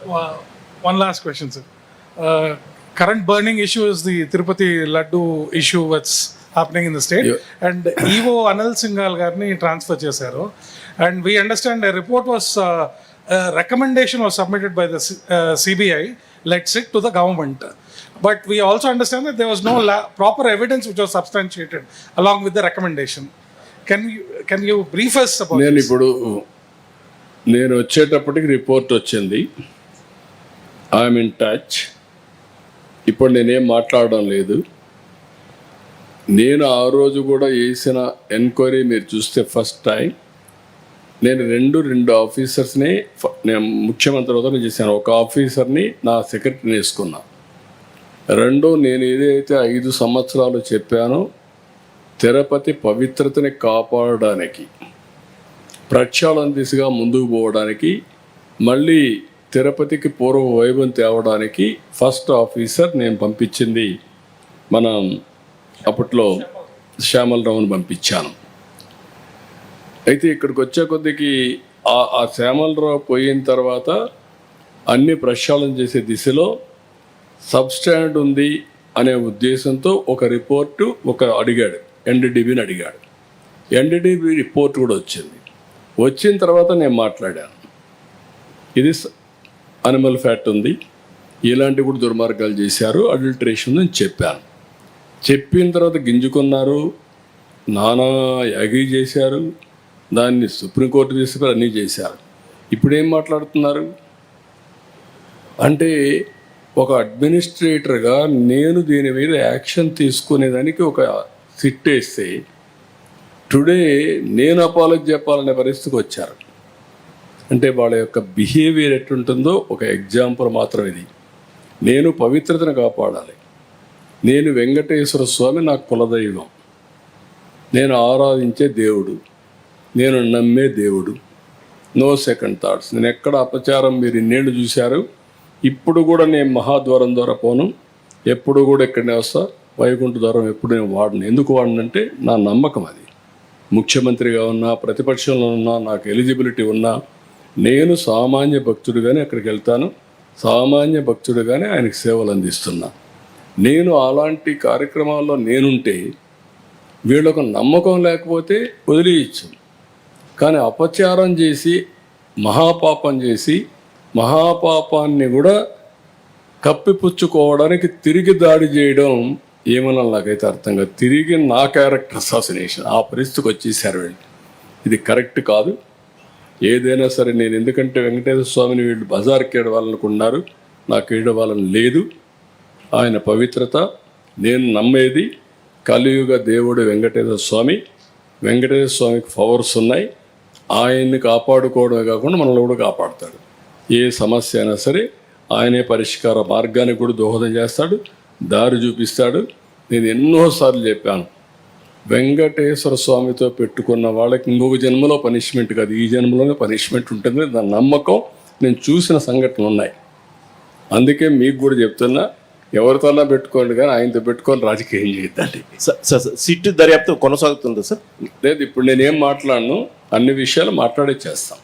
One last question, sir. Current burning issue is the Tirupati Laddu issue that's happening in the state. Yeah. And EO Anil Singhal garni transfer chesaru. And we understand a report was, a recommendation was submitted by the CBI, let's say, to the government. But we also understand that there was no proper evidence which was substantiated along with the recommendation. Can you brief us about this? నేను వచ్చేటప్పటికి report వచ్చింది. I'm in touch. ఇప్పుడు నేనేం మాట్లాడడం లేదు. నేను ఆ రోజు కూడా చేసిన ఎంక్వైరీ మీరు చూస్తే ఫస్ట్ టైం నేను రెండు ఆఫీసర్స్ని నేను ముఖ్యమంత్రి అవుతాను చేశాను. ఒక ఆఫీసర్ని నా సెక్రటరీని వేసుకున్నా. నేను ఏదైతే 5 సంవత్సరాలు చెప్పానో తిరుపతి పవిత్రతని కాపాడడానికి, ప్రక్షాళన దిశగా ముందుకు పోవడానికి, మళ్ళీ తిరుపతికి పూర్వ వైభవం తేవడానికి ఫస్ట్ ఆఫీసర్ నేను పంపించింది మనం అప్పట్లో శ్యామలరావుని పంపించాను. అయితే ఇక్కడికి వచ్చే కొద్దికి ఆ శ్యామలరావు పోయిన తర్వాత అన్ని ప్రక్షాళన చేసే దిశలో సబ్స్టాండ్ ఉంది అనే ఉద్దేశంతో ఒక రిపోర్టు అడిగాడు, ఎన్డీడీబీని అడిగాడు. ఎన్డీడీబీ రిపోర్ట్ కూడా వచ్చిన తర్వాత నేను మాట్లాడాను. ఇది అనిమల్ ఫ్యాట్ ఉంది, ఇలాంటి కూడా దుర్మార్గాలు చేశారు, అడల్టరేషన్ అని చెప్పాను. చెప్పిన తర్వాత గింజుకున్నారు, నానా యాగి చేశారు, దాన్ని సుప్రీంకోర్టు తీసుకుని అన్నీ చేశారు. ఇప్పుడేం మాట్లాడుతున్నారు అంటే ఒక అడ్మినిస్ట్రేటర్గా నేను దీని మీద యాక్షన్ తీసుకునేదానికి ఒక సిట్ వేస్తే టుడే నేను అపాలజీ చెప్పాలనే పరిస్థితికి వచ్చారు. అంటే వాళ్ళ యొక్క బిహేవియర్ ఎట్టుంటుందో ఒక ఎగ్జాంపుల్ మాత్రం ఇది. నేను పవిత్రతను కాపాడాలి. నేను వెంకటేశ్వర స్వామి నాకు కులదైవం, నేను ఆరాధించే దేవుడు, నేను నమ్మే దేవుడు. No second thoughts. నేను ఎక్కడ అపచారం మీరు ఇన్నేళ్ళు చూశారు. ఇప్పుడు కూడా నేను మహాద్వారం ద్వారా పోను, ఎప్పుడు కూడా ఇక్కడనే వస్తా. వైకుంఠ ద్వారం ఎప్పుడు నేను వాడను. ఎందుకు వాడనంటే నా నమ్మకం అది. ముఖ్యమంత్రిగా ఉన్నా, ప్రతిపక్షంలో ఉన్నా, నాకు ఎలిజిబిలిటీ ఉన్నా, నేను సామాన్య భక్తుడిగానే అక్కడికి వెళ్తాను. సామాన్య భక్తుడిగానే ఆయనకు సేవలు అందిస్తున్నా. నేను అలాంటి కార్యక్రమాల్లో నేనుంటే వీళ్ళకు నమ్మకం లేకపోతే వదిలేయచ్చు. కానీ అపచారం చేసి మహాపాపం చేసి మహాపాపాన్ని కూడా కప్పిపుచ్చుకోవడానికి తిరిగి దాడి చేయడం ఏమన్నా నాకైతే అర్థం కాదు. తిరిగి నా క్యారెక్టర్ అసాసినేషన్ ఆ పరిస్థితికి వచ్చేసారు వీళ్ళు. ఇది కరెక్ట్ కాదు. ఏదైనా సరే నేను ఎందుకంటే వెంకటేశ్వర స్వామిని వీళ్ళు బజార్కి ఏడవాలనుకున్నారు, నాకు ఏడవాలని లేదు. ఆయన పవిత్రత నేను నమ్మేది. కలియుగ దేవుడు వెంకటేశ్వర స్వామి. వెంకటేశ్వర స్వామికి పవర్స్ ఉన్నాయి. ఆయన్ని కాపాడుకోవడమే కాకుండా మనల్ని కూడా కాపాడుతాడు. ఏ సమస్య అయినా సరే ఆయనే పరిష్కార మార్గానికి కూడా దోహదం చేస్తాడు, దారి చూపిస్తాడు. నేను ఎన్నోసార్లు చెప్పాను, వెంకటేశ్వర స్వామితో పెట్టుకున్న వాళ్ళకి ఇంకొక జన్మలో పనిష్మెంట్ కాదు, ఈ జన్మలోనే పనిష్మెంట్ ఉంటుంది. దాని నమ్మకం నేను చూసిన సంఘటనలు ఉన్నాయి. అందుకే మీకు కూడా చెప్తున్నా, ఎవరితోనా పెట్టుకోండి కానీ ఆయనతో పెట్టుకొని రాజకీయం చేయొద్దండి. సార్ సిట్ దర్యాప్తు కొనసాగుతుందా సార్? లేదు, ఇప్పుడు నేనేం మాట్లాడను, అన్ని విషయాలు మాట్లాడే చేస్తాం.